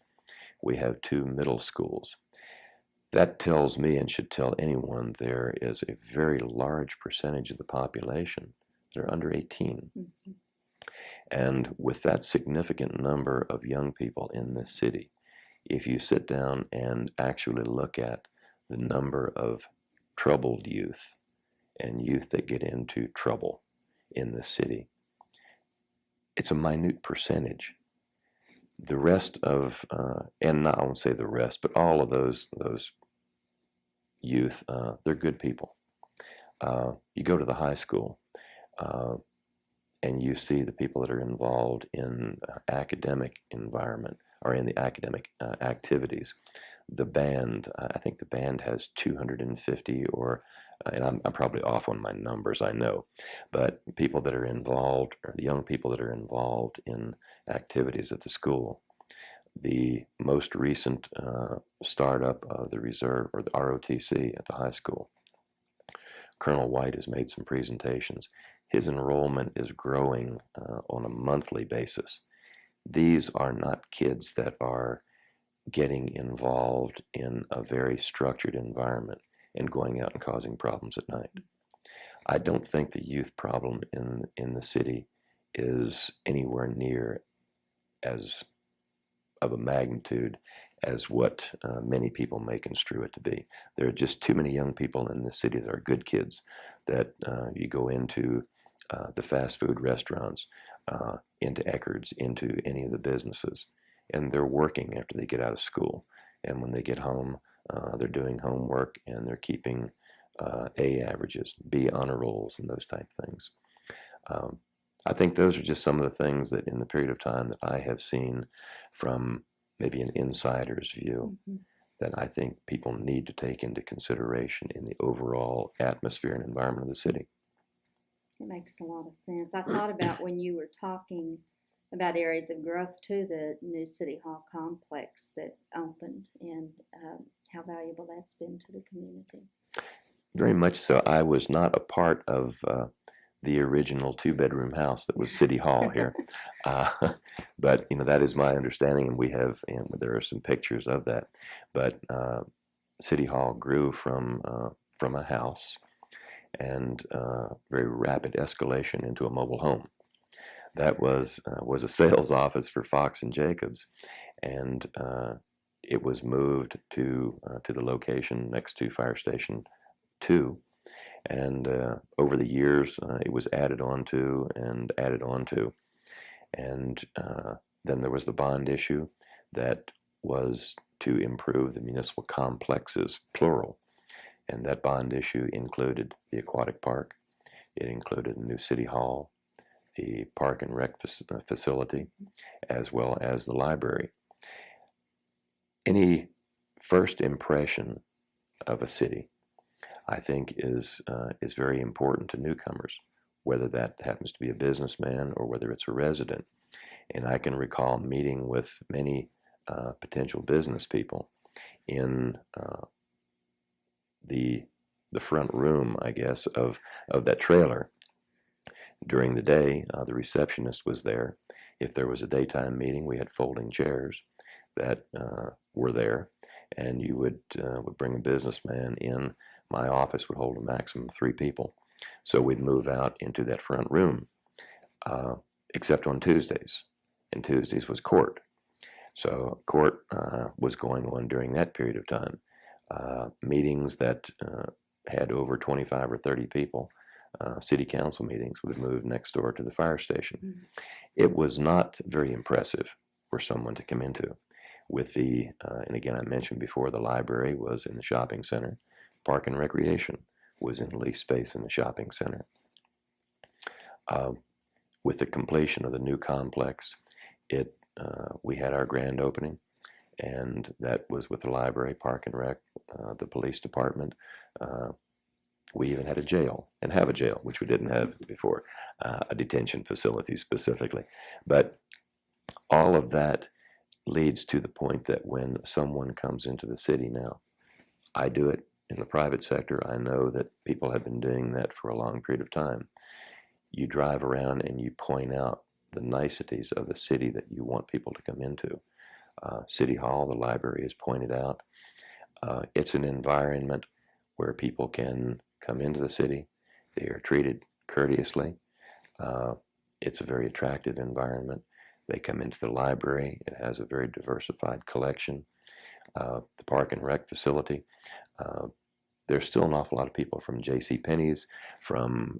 We have 2 middle schools. That tells me, and should tell anyone, there is a very large percentage of the population that are under 18. And with that significant number of young people in this city, if you sit down and actually look at the number of troubled youth and youth that get into trouble in the city, it's a minute percentage. The rest of, and not I won't say the rest, but all of those youth, they're good people. You go to the high school, and you see the people that are involved in academic environment or in the academic activities. the band, I think the band has 250 or, and I'm probably off on my numbers, I know, but people that are involved, or the young people that are involved in activities at the school. The most recent startup of the reserve, or the ROTC at the high school, Colonel White has made some presentations. His enrollment is growing on a monthly basis. These are not kids that are getting involved in a very structured environment and going out and causing problems at night. I don't think the youth problem in the city is anywhere near as of a magnitude as what many people may construe it to be. There are just too many young people in the city that are good kids that you go into the fast food restaurants, into Eckerd's, into any of the businesses, and they're working after they get out of school. And when they get home, they're doing homework and they're keeping A averages, B honor rolls, and those type of things. I think those are just some of the things that in the period of time that I have seen from maybe an insider's view that I think people need to take into consideration in the overall atmosphere and environment of the city.
It makes a lot of sense. I thought about when you were talking about areas of growth to the new City Hall complex that opened and how valuable that's been to the community.
Very much so. I was not a part of the original two-bedroom house that was City Hall here. But that is my understanding, and there are some pictures of that. But City Hall grew from a house and very rapid escalation into a mobile home. That was a sales office for Fox and Jacobs, and it was moved to the location next to Fire Station 2. And over the years, it was added on to and added on to. And then there was the bond issue that was to improve the municipal complexes, plural. And that bond issue included the aquatic park. It included a new city hall, the park and rec facility, as well as the library. Any first impression of a city, I think, is very important to newcomers, whether that happens to be a businessman or whether it's a resident. And I can recall meeting with many potential business people in the front room, I guess, of that trailer. During the day, the receptionist was there. If there was a daytime meeting, we had folding chairs that were there, and you would bring a businessman in. My office would hold a maximum of 3 people. So we'd move out into that front room, except on Tuesdays. And Tuesdays was court. So court was going on during that period of time. Meetings that had over 25 or 30 people, city council meetings, would move next door to the fire station. Mm-hmm. It was not very impressive for someone to come into. With and again, I mentioned before, the library was in the shopping center. Park and recreation was in leased space in the shopping center. With the completion of the new complex, we had our grand opening, and that was with the library, park and rec, the police department. We even had a jail, and have a jail, which we didn't have before, a detention facility specifically. But all of that leads to the point that when someone comes into the city now, I do it in the private sector. I know that people have been doing that for a long period of time. You drive around and you point out the niceties of the city that you want people to come into. City Hall, the library, is pointed out. It's an environment where people can come into the city. They are treated courteously. It's a very attractive environment. They come into the library. It has a very diversified collection. The park and rec facility. There's still an awful lot of people from JCPenney's, from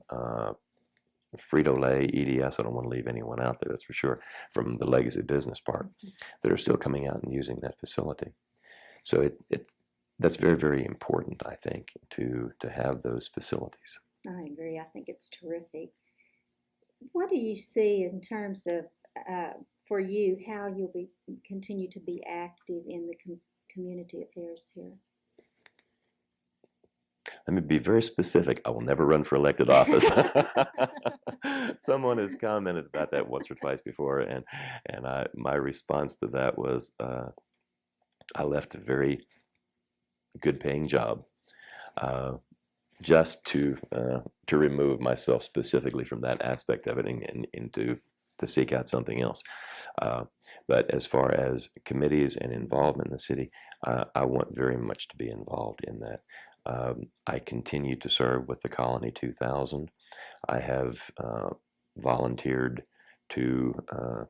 Frito-Lay, EDS, I don't want to leave anyone out there, that's for sure, from the Legacy Business Park, that are still coming out and using that facility. So that's very, very important, I think, to have those facilities.
I agree. I think it's terrific. What do you see in terms of, for you, how you'll continue to be active in the community affairs here?
Let me be very specific. I will never run for elected office. Someone has commented about that once or twice before, and my response to that was, I left a very good-paying job just to remove myself specifically from that aspect of it and to seek out something else. But as far as committees and involvement in the city, I want very much to be involved in that. I continue to serve with the Colony 2000. I have volunteered to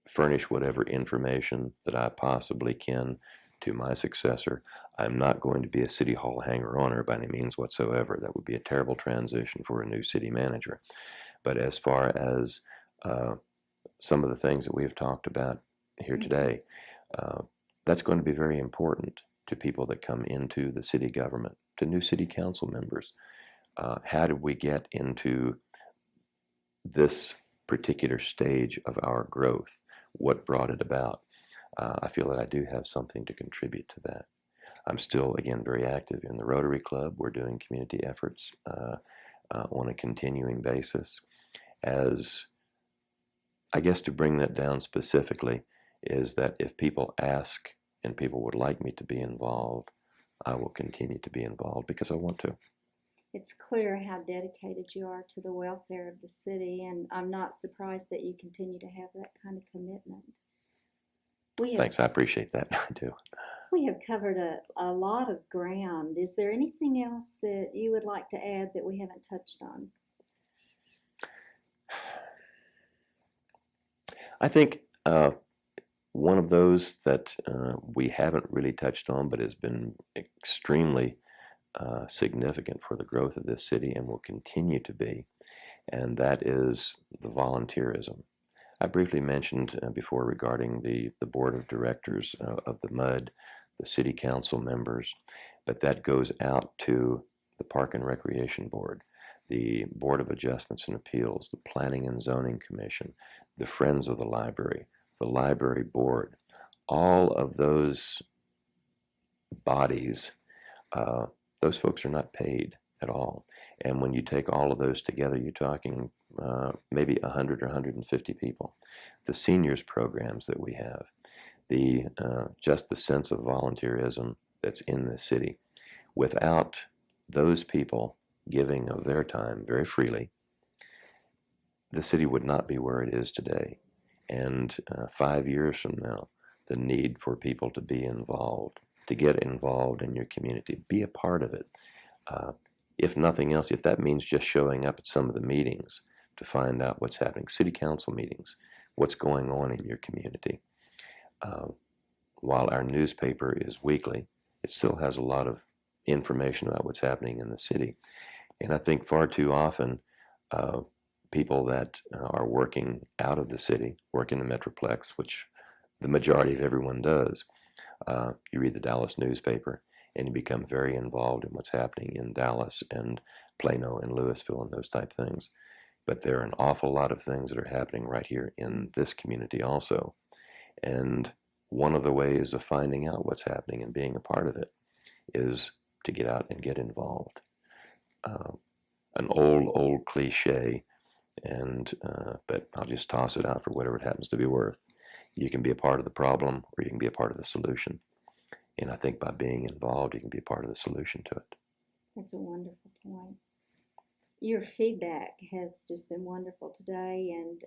furnish whatever information that I possibly can to my successor. I'm not going to be a city hall hanger-oner by any means whatsoever. That would be a terrible transition for a new city manager. But as far as some of the things that we have talked about here today, that's going to be very important to people that come into the city government, to new city council members. How did we get into this particular stage of our growth? What brought it about? I feel that I do have something to contribute to that. I'm still, again, very active in the Rotary Club. We're doing community efforts on a continuing basis. As I guess to bring that down specifically is that if people ask and people would like me to be involved, I will continue to be involved because I want to.
It's clear how dedicated you are to the welfare of the city, and I'm not surprised that you continue to have that kind of commitment.
Thanks, I appreciate that. I do.
We have covered a lot of ground. Is there anything else that you would like to add that we haven't touched on?
I think one of those that we haven't really touched on but has been extremely significant for the growth of this city and will continue to be, and that is the volunteerism. I briefly mentioned before regarding the board of directors of the MUD, the city council members, but that goes out to the Park and Recreation Board, the Board of Adjustments and Appeals, the Planning and Zoning Commission, the Friends of the Library Board. All of those bodies, those folks are not paid at all. And when you take all of those together, you're talking maybe 100 or 150 people. The seniors programs that we have, just the sense of volunteerism that's in the city. Without those people giving of their time very freely, the city would not be where it is today. And 5 years from now, the need for people to be involved, to get involved in your community, be a part of it. If nothing else, if that means just showing up at some of the meetings to find out what's happening, city council meetings, what's going on in your community. While our newspaper is weekly, it still has a lot of information about what's happening in the city. And I think far too often, people that are working out of the city, work in the Metroplex, which the majority of everyone does, you read the Dallas newspaper and you become very involved in what's happening in Dallas and Plano and Louisville and those type things. But there are an awful lot of things that are happening right here in this community also. And one of the ways of finding out what's happening and being a part of it is to get out and get involved. An old cliche, but I'll just toss it out for whatever it happens to be worth. You can be a part of the problem or you can be a part of the solution. And I think by being involved, you can be a part of the solution to it.
That's a wonderful point. Your feedback has just been wonderful today, and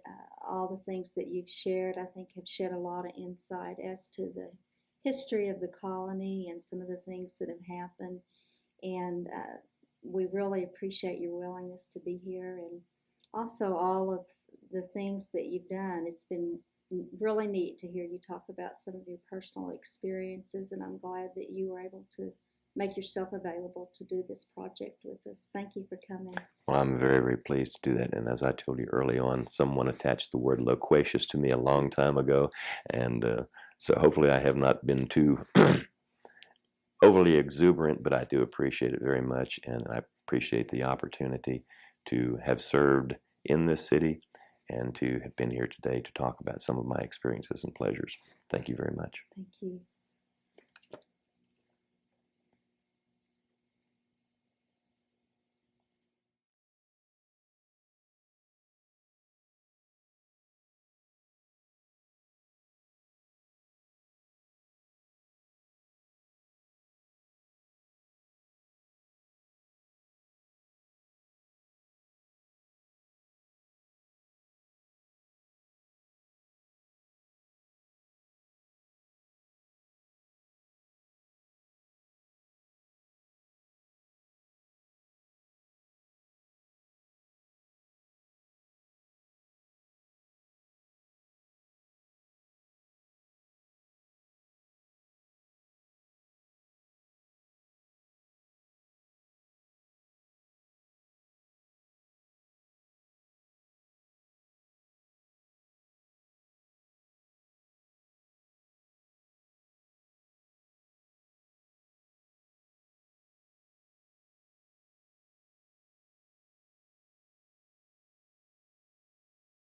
all the things that you've shared, I think, have shed a lot of insight as to the history of the colony and some of the things that have happened. And we really appreciate your willingness to be here, and also all of the things that you've done. It's been really neat to hear you talk about some of your personal experiences, and I'm glad that you were able to make yourself available to do this project with us. Thank you for coming.
Well, I'm very, very pleased to do that. And as I told you early on, someone attached the word loquacious to me a long time ago. And so hopefully I have not been too overly exuberant, but I do appreciate it very much. And I appreciate the opportunity to have served in this city and to have been here today to talk about some of my experiences and pleasures. Thank you very much.
Thank you.